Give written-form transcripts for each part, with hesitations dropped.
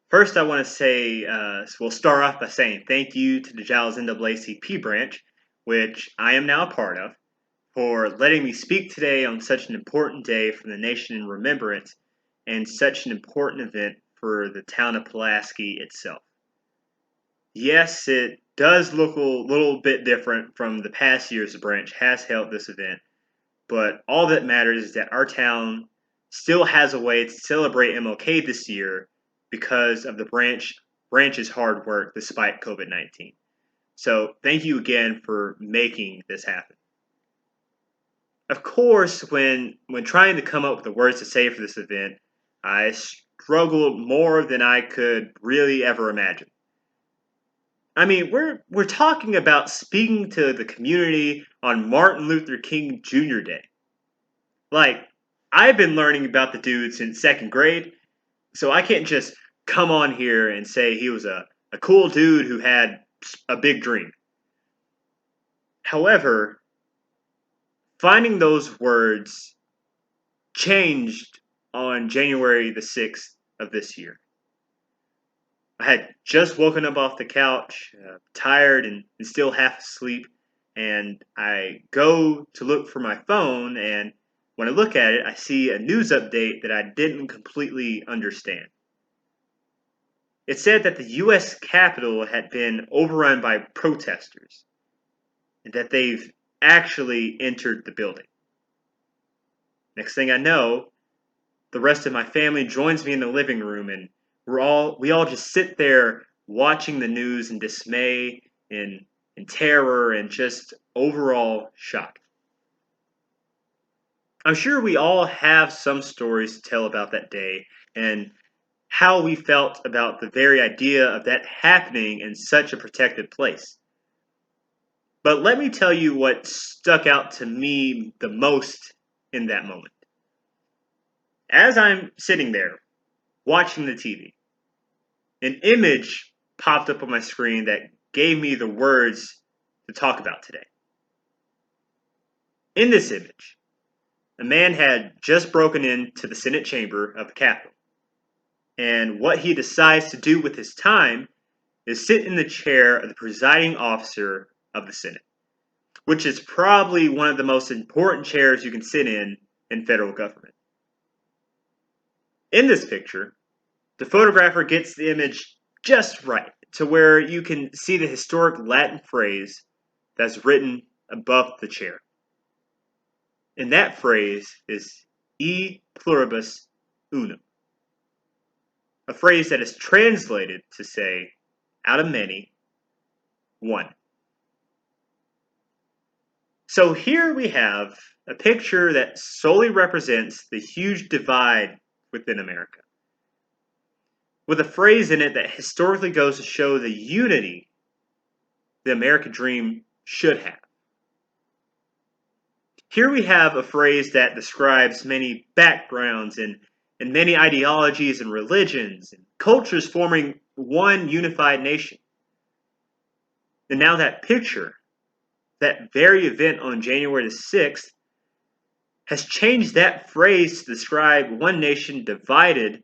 First, I want to say, we'll start off by saying thank you to the Giles NAACP branch, which I am now a part of, for letting me speak today on such an important day for the nation in remembrance and such an important event for the town of Pulaski itself. Yes, it does look a little bit different from the past years the branch has held this event, but all that matters is that our town still has a way to celebrate MLK this year because of the branch's hard work despite COVID-19. So thank you again for making this happen. Of course, when trying to come up with the words to say for this event, I struggled more than I could really ever imagine. I mean, we're talking about speaking to the community on Martin Luther King Jr. Day. Like, I've been learning about the dude since second grade, so I can't just come on here and say he was a cool dude who had a big dream. However, finding those words changed on January the 6th of this year. I had just woken up off the couch, tired and still half asleep, and I go to look for my phone, and when I look at it, I see a news update that I didn't completely understand. It said that the U.S. Capitol had been overrun by protesters, and that they've actually entered the building. Next thing I know, the rest of my family joins me in the living room, and we all just sit there watching the news in dismay, in terror, and just overall shock. I'm sure we all have some stories to tell about that day and how we felt about the very idea of that happening in such a protected place. But let me tell you what stuck out to me the most in that moment. As I'm sitting there watching the TV, an image popped up on my screen that gave me the words to talk about today. In this image, a man had just broken into the Senate chamber of the Capitol. And what he decides to do with his time is sit in the chair of the presiding officer of the Senate, which is probably one of the most important chairs you can sit in federal government. In this picture, the photographer gets the image just right to where you can see the historic Latin phrase that's written above the chair. And that phrase is E pluribus unum, a phrase that is translated to say, out of many, one. So here we have a picture that solely represents the huge divide within America, with a phrase in it that historically goes to show the unity the American dream should have. Here we have a phrase that describes many backgrounds and many ideologies and religions and cultures forming one unified nation. And now that picture, that very event on January the 6th, has changed that phrase to describe one nation divided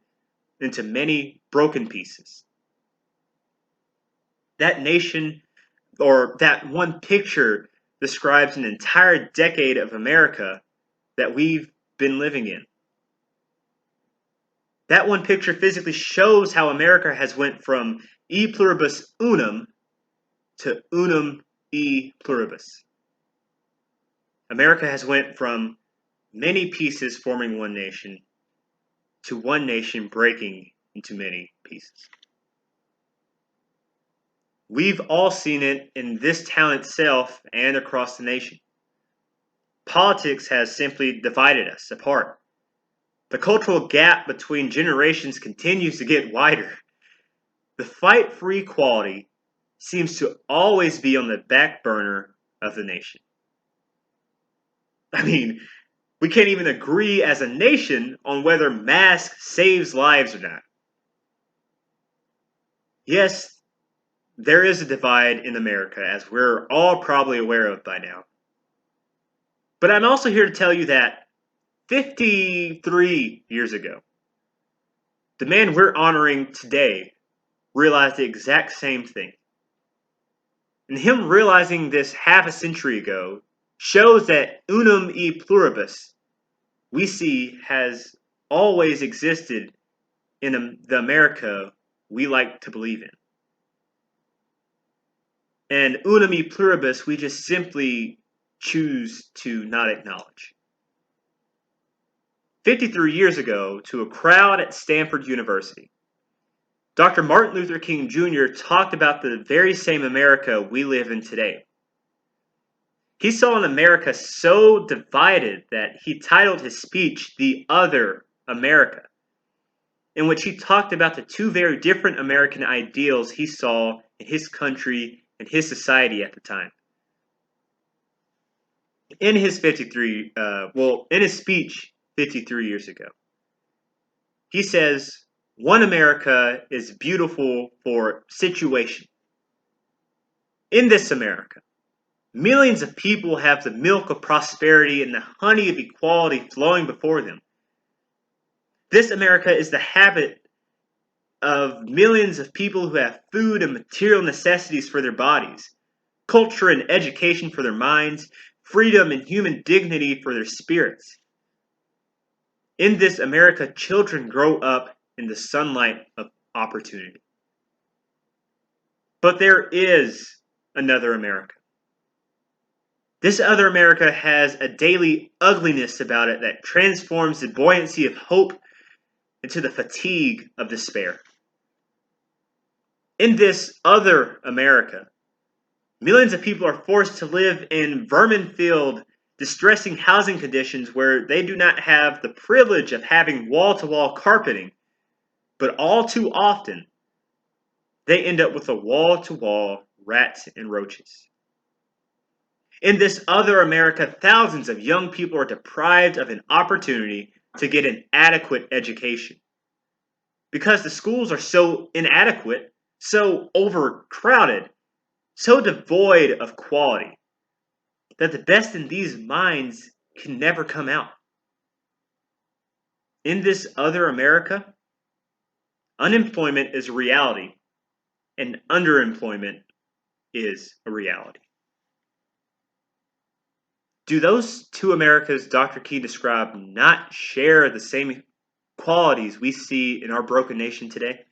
into many broken pieces. That nation, or that one picture, describes an entire decade of America that we've been living in. That one picture physically shows how America has went from e pluribus unum to unum e pluribus. America has went from many pieces forming one nation to one nation breaking into many pieces. We've all seen it in this town itself and across the nation. Politics has simply divided us apart. The cultural gap between generations continues to get wider. The fight for equality seems to always be on the back burner of the nation. I mean, we can't even agree as a nation on whether mask saves lives or not. Yes, there is a divide in America, as we're all probably aware of by now. But I'm also here to tell you that 53 years ago, the man we're honoring today realized the exact same thing. And him realizing this half a century ago shows that unum e pluribus we see has always existed in the America we like to believe in. And unum e pluribus we just simply choose to not acknowledge. 53 years ago, to a crowd at Stanford University, Dr. Martin Luther King Jr. talked about the very same America we live in today. He saw an America so divided that he titled his speech "The Other America," in which he talked about the two very different American ideals he saw in his country and his society at the time. In his speech 53 years ago, he says, "One America is beautiful for situation. In this America, millions of people have the milk of prosperity and the honey of equality flowing before them. This America is the habit of millions of people who have food and material necessities for their bodies, culture and education for their minds, freedom and human dignity for their spirits. In this America, children grow up in the sunlight of opportunity." But there is another America. This other America has a daily ugliness about it that transforms the buoyancy of hope into the fatigue of despair. In this other America, millions of people are forced to live in vermin-filled, distressing housing conditions where they do not have the privilege of having wall-to-wall carpeting, but all too often, they end up with a wall-to-wall rats and roaches. In this other America, thousands of young people are deprived of an opportunity to get an adequate education. Because the schools are so inadequate, so overcrowded, so devoid of quality, that the best in these minds can never come out. In this other America, unemployment is a reality, and underemployment is a reality. Do those two Americas Dr. King described not share the same qualities we see in our broken nation today?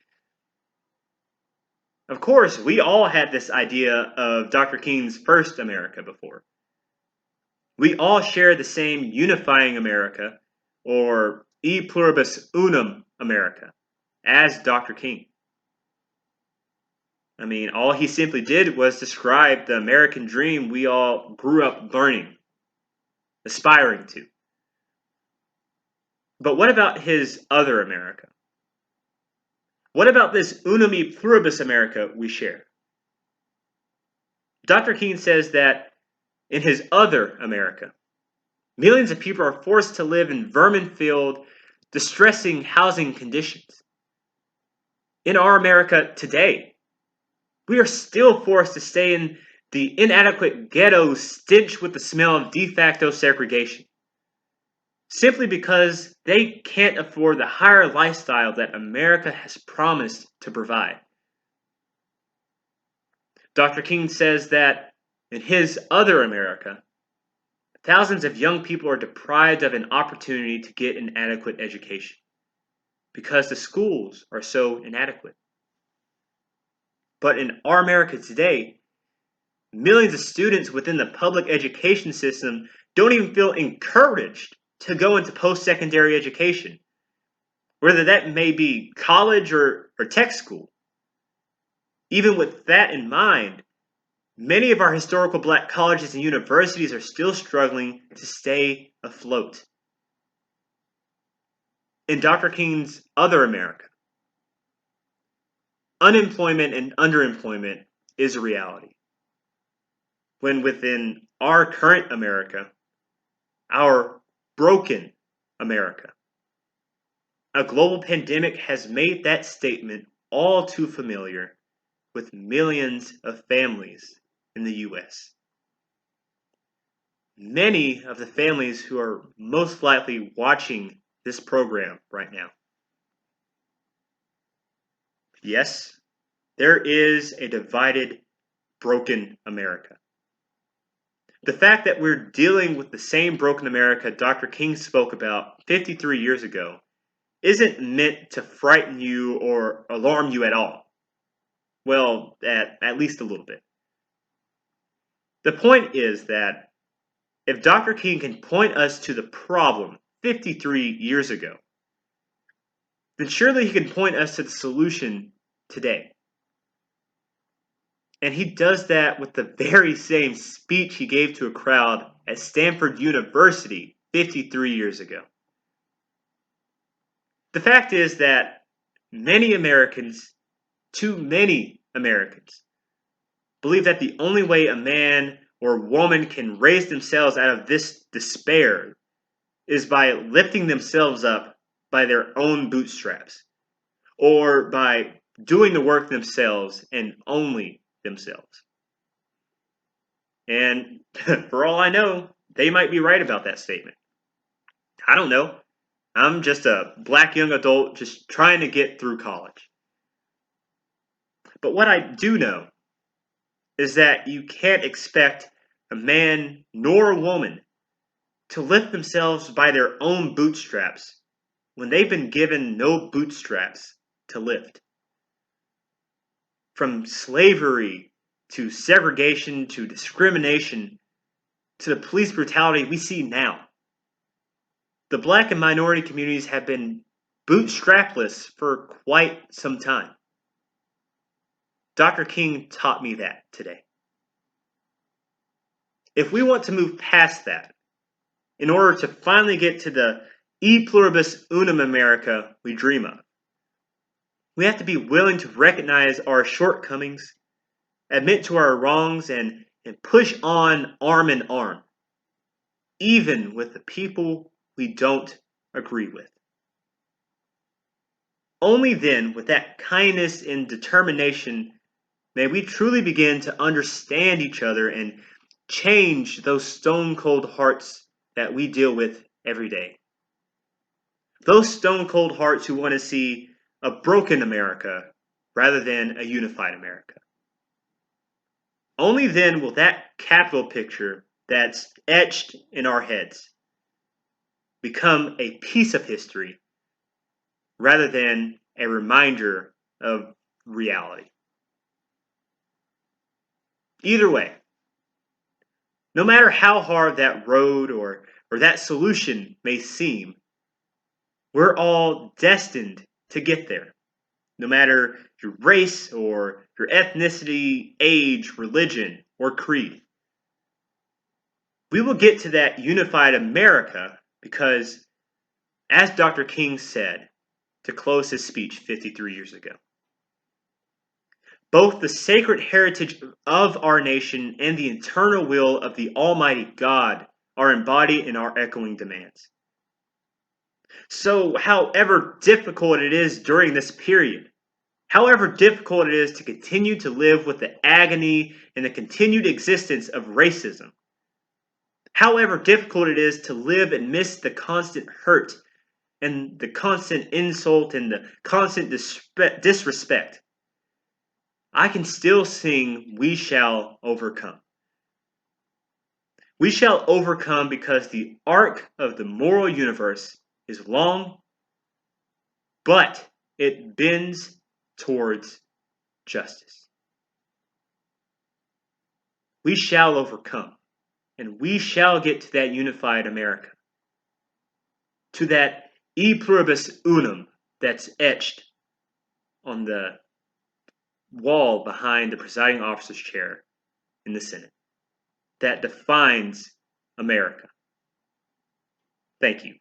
Of course, we all had this idea of Dr. King's first America before. We all share the same unifying America, or e pluribus unum America, as Dr. King. I mean, all he simply did was describe the American dream we all grew up learning, aspiring to. But what about his other America? What about this unum e pluribus America we share? Dr. King says that in his other America, millions of people are forced to live in vermin-filled, distressing housing conditions. In our America today, we are still forced to stay in the inadequate ghettos stench with the smell of de facto segregation, simply because they can't afford the higher lifestyle that America has promised to provide. Dr. King says that in his other America, thousands of young people are deprived of an opportunity to get an adequate education because the schools are so inadequate. But in our America today, millions of students within the public education system don't even feel encouraged to go into post-secondary education, whether that may be college or tech school. Even with that in mind, many of our historical black colleges and universities are still struggling to stay afloat. In Dr. King's other America, unemployment and underemployment is a reality. When within our current America, our broken America, a global pandemic has made that statement all too familiar with millions of families in the U.S. Many of the families who are most likely watching this program right now. Yes, There is a divided, broken America. The fact that we're dealing with the same broken America Dr. King spoke about 53 years ago isn't meant to frighten you or alarm you at all. Well, at least a little bit. The point is that if Dr. King can point us to the problem 53 years ago, then surely he can point us to the solution today. And he does that with the very same speech he gave to a crowd at Stanford University 53 years ago. The fact is that many Americans, too many Americans, believe that the only way a man or woman can raise themselves out of this despair is by lifting themselves up by their own bootstraps, or by doing the work themselves and only themselves. And for all I know, they might be right about that statement. I don't know. I'm just a black young adult just trying to get through college. But what I do know is that you can't expect a man nor a woman to lift themselves by their own bootstraps when they've been given no bootstraps to lift. From slavery to segregation to discrimination to the police brutality we see now, the black and minority communities have been bootstrapless for quite some time. Dr. King taught me that today. If we want to move past that, in order to finally get to the e pluribus unum America we dream of, we have to be willing to recognize our shortcomings, admit to our wrongs, and push on arm in arm, even with the people we don't agree with. Only then, with that kindness and determination, may we truly begin to understand each other and change those stone cold hearts that we deal with every day. Those stone cold hearts who want to see a broken America rather than a unified America. Only then will that capital picture that's etched in our heads become a piece of history rather than a reminder of reality. Either way, no matter how hard that road or that solution may seem, we're all destined to get there. No matter your race or your ethnicity, age, religion, or creed. We will get to that unified America because, as Dr. King said to close his speech 53 years ago, both the sacred heritage of our nation and the eternal will of the Almighty God are embodied in our echoing demands. So, however difficult it is during this period, however difficult it is to continue to live with the agony and the continued existence of racism, however difficult it is to live amidst the constant hurt and the constant insult and the constant disrespect, I can still sing, "We shall overcome." We shall overcome because the arc of the moral universe is long, but it bends towards justice. We shall overcome, and we shall get to that unified America, to that e pluribus unum that's etched on the wall behind the presiding officer's chair in the Senate, that defines America. Thank you.